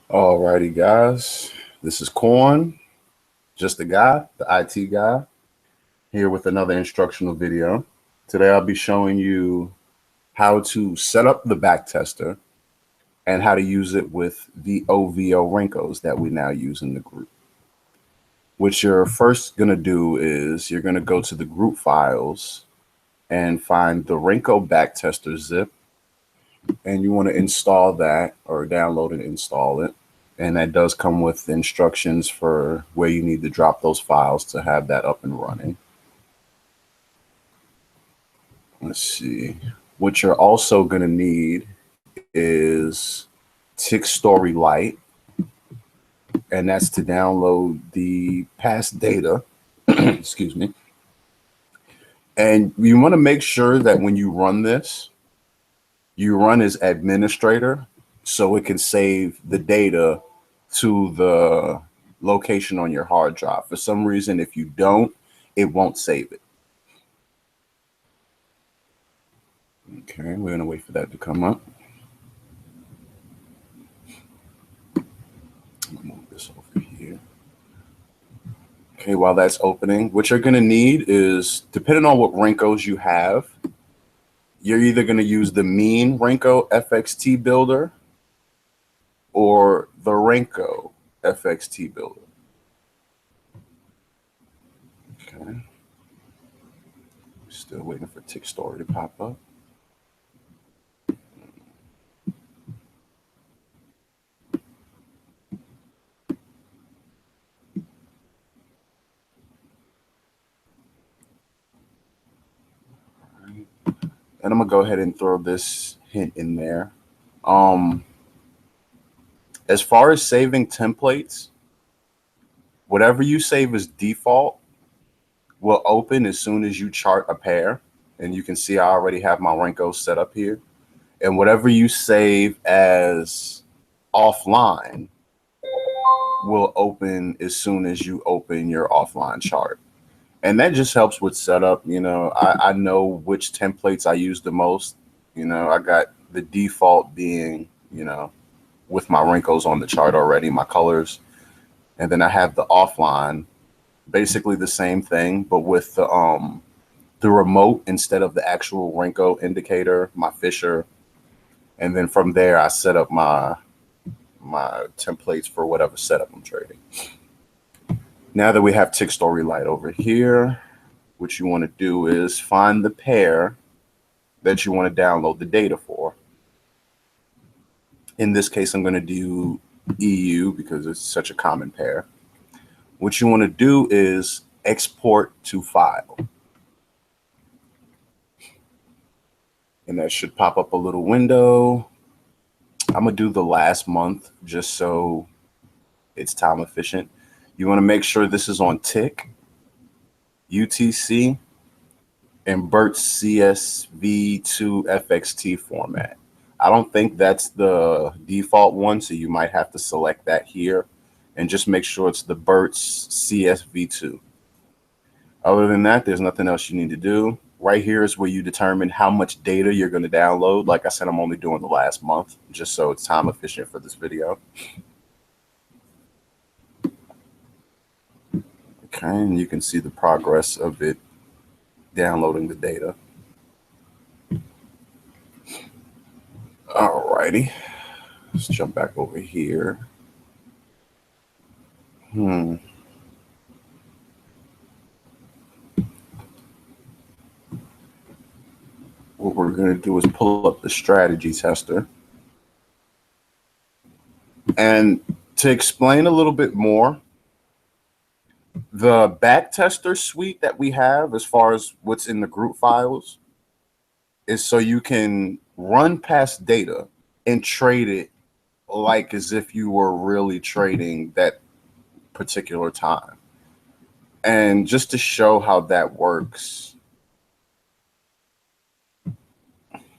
Alrighty, guys. This is Corn, just the guy, the IT guy, here with another instructional video. Today, I'll be showing you how to set up the backtester and how to use it with the OVO Renkos that we now use in the group. What you're first going to do is you're going to go to the group files and find the Renko Backetest zip, and you want to install that or download and install it. And that does come with instructions for where you need to drop those files to have that up and running. Let's see. What you're also going to need is Tick Story Lite, and that's to download the past data. Excuse me. And you want to make sure that when you run this, you run as administrator so it can save the data to the location on your hard drive. For some reason, if you don't, it won't save it. Okay, we're going to wait for that to come up. I'm going to move this over here. Okay, while that's opening, what you're going to need is, depending on what Renkos you have, you're either going to use the mean Renko FXT builder or the Renko FXT builder. Okay. Still waiting for Tick Story to pop up. And I'm gonna go ahead and throw this hint in there. As far as saving templates, whatever you save as default will open as soon as you chart a pair. And you can see I already have my Renkos set up here. And whatever you save as offline will open as soon as you open your offline chart. And that just helps with setup. You know, I know which templates I use the most. You know, I got the default being, you know, with my Renkos on the chart already, my colors. And then I have the offline, basically the same thing, but with the remote instead of the actual Renko indicator, my Fisher. And then from there, I set up my templates for whatever setup I'm trading. Now that we have Tick Story Lite over here, what you want to do is find the pair that you want to download the data for. In this case, I'm going to do EU because it's such a common pair. What you want to do is export to file. And that should pop up a little window. I'm going to do the last month just so it's time efficient. You want to make sure this is on Tick, UTC, and BERT CSV2 FXT format. I don't think that's the default one, so you might have to select that here and just make sure it's the BERT's CSV2. Other than that, there's nothing else you need to do. Right here is where you determine how much data you're going to download. Like I said, I'm only doing the last month just so it's time efficient for this video. Okay, and you can see the progress of it downloading the data. Alrighty, let's jump back over here. What we're going to do is pull up the strategy tester. And to explain a little bit more, the backtester suite that we have as far as what's in the group files is so you can run past data and trade it like as if you were really trading that particular time. And just to show how that works, I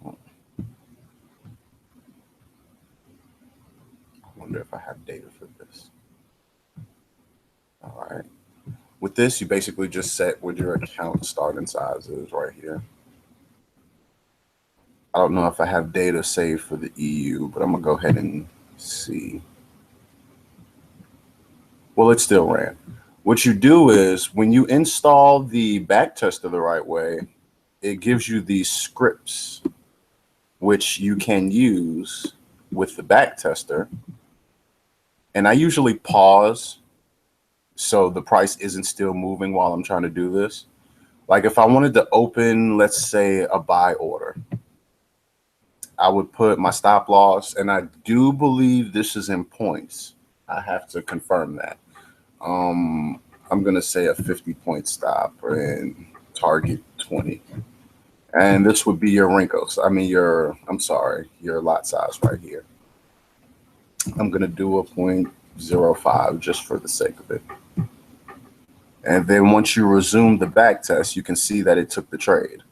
wonder if I have data for this. All right. With this, you basically just set what your account starting size is right here. I don't know if I have data saved for the EU, but I'm going to go ahead and see. Well, it still ran. What you do is when you install the backtester the right way, it gives you these scripts, which you can use with the backtester. And I usually pause so the price isn't still moving while I'm trying to do this. Like if I wanted to open, let's say, a buy order, I would put my stop loss, and I do believe this is in points. I have to confirm that. I'm gonna say a 50-point stop and target 20. And this would be your Renkos. I mean I'm sorry, your lot size right here. I'm gonna do a 0.05 just for the sake of it. And then once you resume the back test, you can see that it took the trade.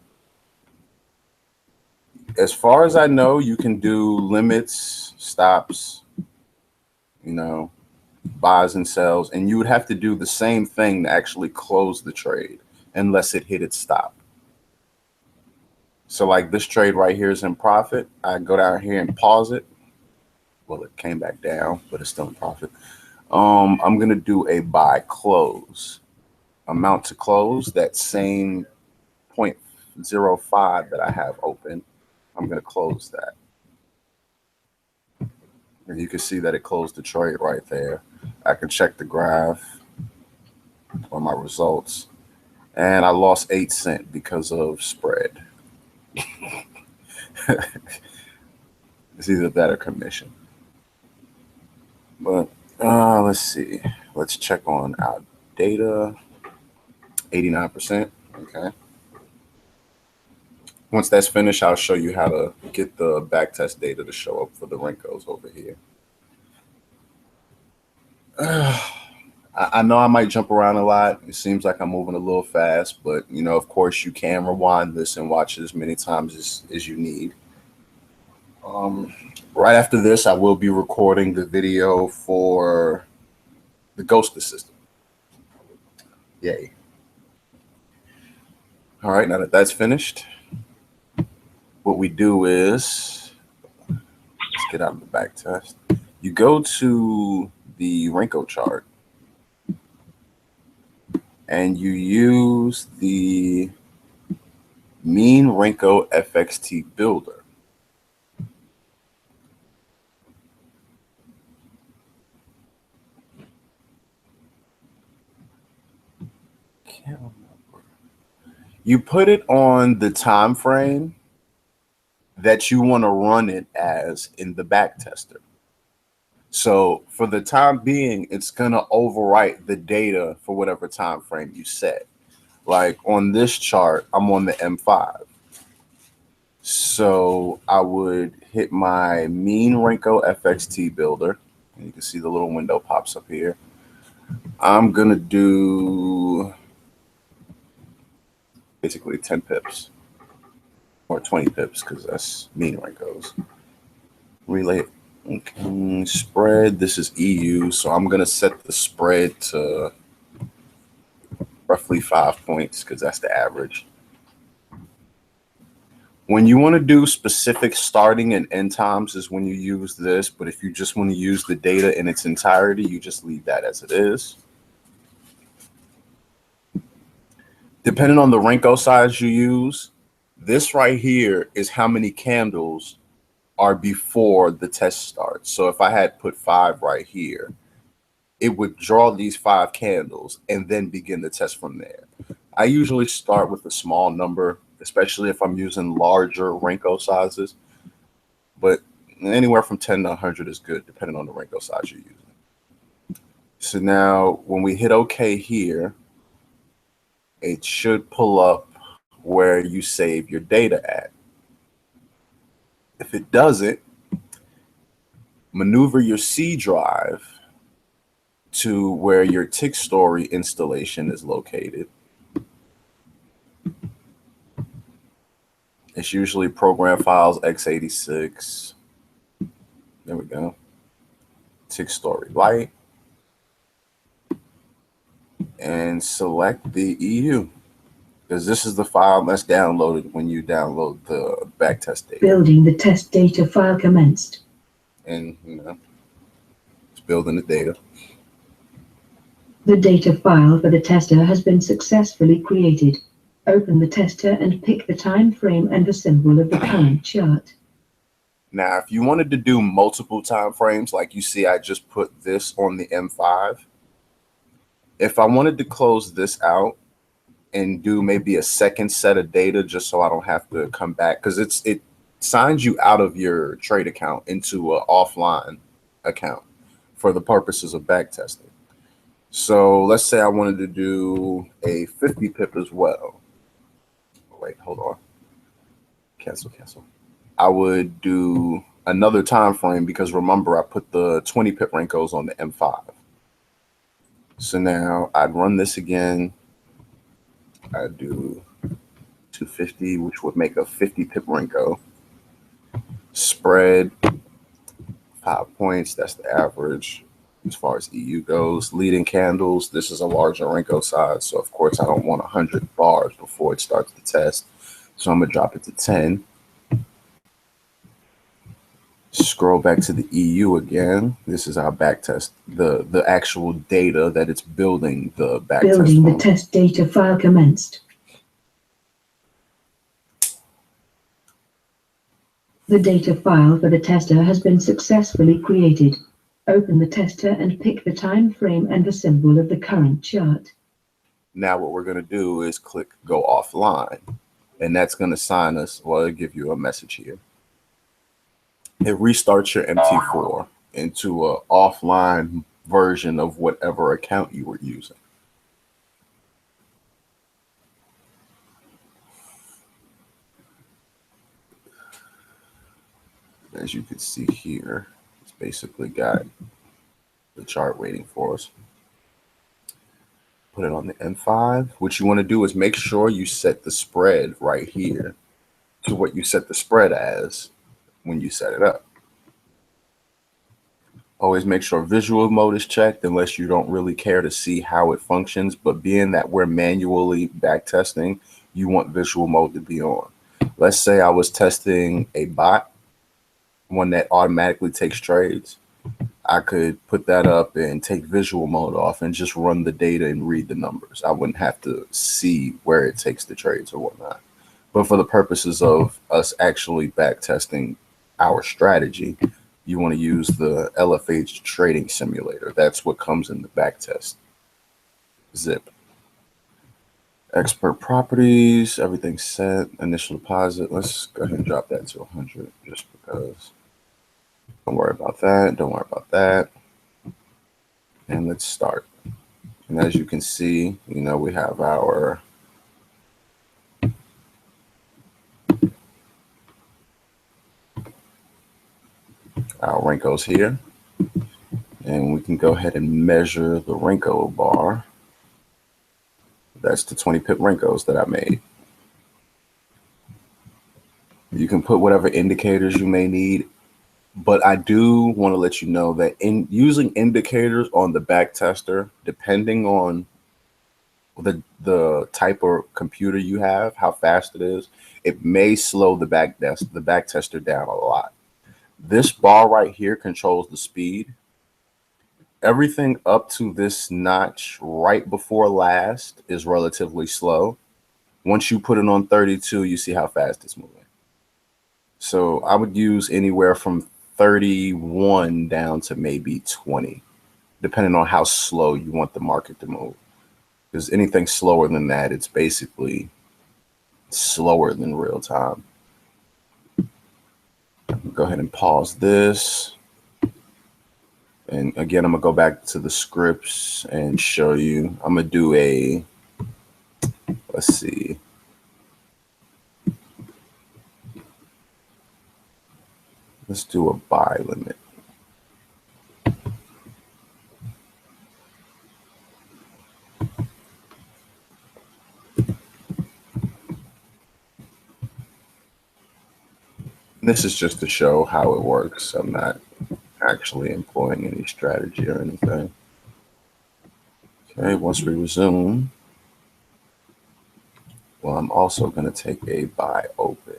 As far as I know, you can do limits, stops, buys and sells, and you would have to do the same thing to actually close the trade unless it hit its stop. So like this trade right here is in profit. I go down here and pause it. Well, it came back down, but it's still in profit. I'm gonna do a buy close. Amount to close, that same 0.05 that I have open. I'm going to close that. And you can see that it closed the trade right there. I can check the graph or my results. And I lost 8 cents because of spread. It's either that or commission. But let's see. Let's check on our data. 89%. Okay. Once that's finished, I'll show you how to get the backtest data to show up for the Renkos over here. I know I might jump around a lot. It seems like I'm moving a little fast, but of course you can rewind this and watch it as many times as you need. Right after this, I will be recording the video for the ghosted system. Yay. All right, now that that's finished, what we do is, let's get out of the back test. You go to the Renko chart and you use the mean Renko FXT builder. Can't remember. You put it on the time frame that you want to run it as in the back tester. So for the time being, it's going to overwrite the data for whatever time frame you set. Like on this chart, I'm on the M5. So I would hit my mean Renko FXT builder. And you can see the little window pops up here. I'm going to do basically 10 pips. Or 20 pips, because that's mean Renkos. Relay. Okay. Spread. This is EU, so I'm going to set the spread to roughly 5 points, because that's the average. When you want to do specific starting and end times is when you use this, but if you just want to use the data in its entirety, you just leave that as it is. Depending on the Renko size you use, this right here is how many candles are before the test starts. So if I had put 5 right here, it would draw these 5 candles and then begin the test from there. I usually start with a small number, especially if I'm using larger Renko sizes, but anywhere from 10 to 100 is good, depending on the Renko size you're using. So now when we hit OK here, it should pull up where you save your data at. If it doesn't, maneuver your C drive to where your tick story installation is located. It's usually program files x86. There we go. Tick story light. And select the EU, because this is the file that's downloaded when you download the backtest data. Building the test data file commenced. And it's building the data. The data file for the tester has been successfully created. Open the tester and pick the time frame and the symbol of the current chart. Now, if you wanted to do multiple time frames, like you see, I just put this on the M5. If I wanted to close this out and do maybe a second set of data just so I don't have to come back, because it signs you out of your trade account into an offline account for the purposes of backtesting. So let's say I wanted to do a 50 pip as well. Wait, hold on. Cancel. I would do another time frame because remember I put the 20 pip Renkos on the M5. So now I'd run this again. I'd do 250, which would make a 50 pip Renko. Spread 5 points. That's the average as far as EU goes. Leading candles. This is a larger Renko size, so of course I don't want 100 bars before it starts the test. So I'm gonna drop it to 10. Scroll back to the EU again. This is our backtest, the actual data that it's building the backtest. Building the test data file commenced. The data file for the tester has been successfully created. Open the tester and pick the time frame and the symbol of the current chart. Now what we're going to do is click go offline, and that's going to sign us, well, it'll give you a message here. It restarts your MT4 into an offline version of whatever account you were using. As you can see here, it's basically got the chart waiting for us. Put it on the M5. What you want to do is make sure you set the spread right here to what you set the spread as when you set it up. Always make sure visual mode is checked unless you don't really care to see how it functions. But being that we're manually back testing, you want visual mode to be on. Let's say I was testing a bot, one that automatically takes trades. I could put that up and take visual mode off and just run the data and read the numbers. I wouldn't have to see where it takes the trades or whatnot. But for the purposes of us actually back testing our strategy, you want to use the LFH trading simulator. That's what comes in the backtest zip. Expert properties, everything's set. Initial deposit, let's go ahead and drop that to 100 just because. Don't worry about that. Don't worry about that. And let's start. And as you can see, you know, we have our Renkos here. And we can go ahead and measure the Renko bar. That's the 20 pip Renkos that I made. You can put whatever indicators you may need. But I do want to let you know that in using indicators on the back tester, depending on the type of computer you have, how fast it is, it may slow the back tester down a lot. This bar right here controls the speed. Everything up to this notch right before last is relatively slow. Once you put it on 32, you see how fast it's moving. So I would use anywhere from 31 down to maybe 20, depending on how slow you want the market to move. Because anything slower than that, it's basically slower than real time. Go ahead and pause this. And again, I'm gonna go back to the scripts and show you. I'm gonna do a, let's see. Let's do a buy limit. This is just to show how it works. I'm not actually employing any strategy or anything. Okay, once we resume, well, I'm also going to take a buy open.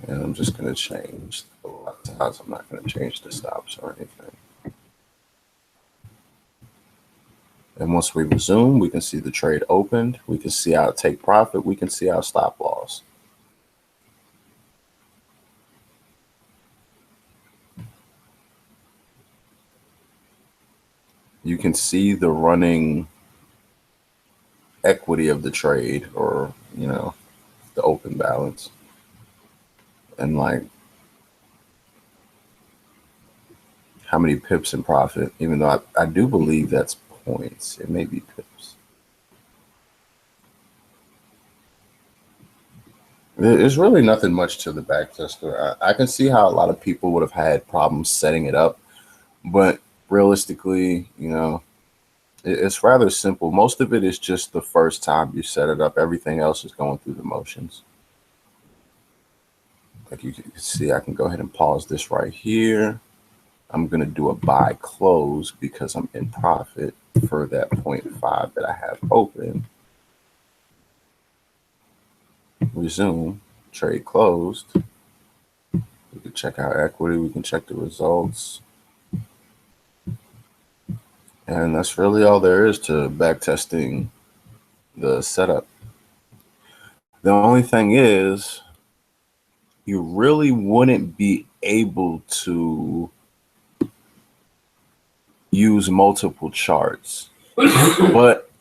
And I'm just going to change the lot size. I'm not going to change the stops or anything. And once we resume, we can see the trade opened. We can see our take profit. We can see our stop loss. You can see the running equity of the trade, or, you know, the open balance. And like how many pips in profit, even though I do believe that's points. It may be pips. There's really nothing much to the backtester. I can see how a lot of people would have had problems setting it up, but realistically, you know, it's rather simple. Most of it is just the first time you set it up. Everything else is going through the motions. Like you can see, I can go ahead and pause this right here. I'm going to do a buy close because I'm in profit for that 0.5 that I have open. Resume, trade closed. We can check our equity. We can check the results. And that's really all there is to backtesting the setup. The only thing is, you really wouldn't be able to use multiple charts. But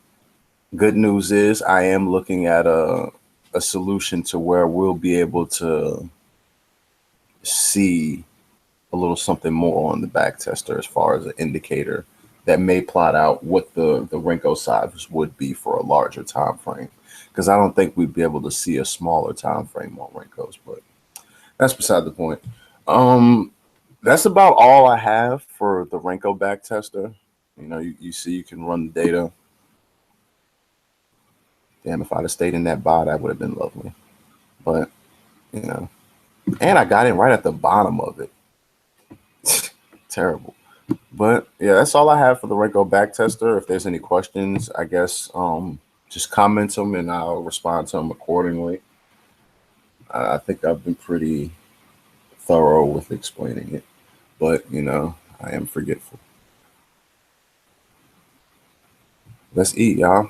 good news is I am looking at a solution to where we'll be able to see a little something more on the backtester as far as an indicator that may plot out what the Renko size would be for a larger time frame. Because I don't think we'd be able to see a smaller time frame on Renkos, but that's beside the point. That's about all I have for the Renko backtester. You know, you see you can run the data. Damn, if I'd have stayed in that buy, that would have been lovely. But, you know, and I got in right at the bottom of it. Terrible. But yeah, that's all I have for the Renko backtester. If there's any questions, I guess just comment them and I'll respond to them accordingly. I think I've been pretty thorough with explaining it, but you know, I am forgetful. Let's eat, y'all.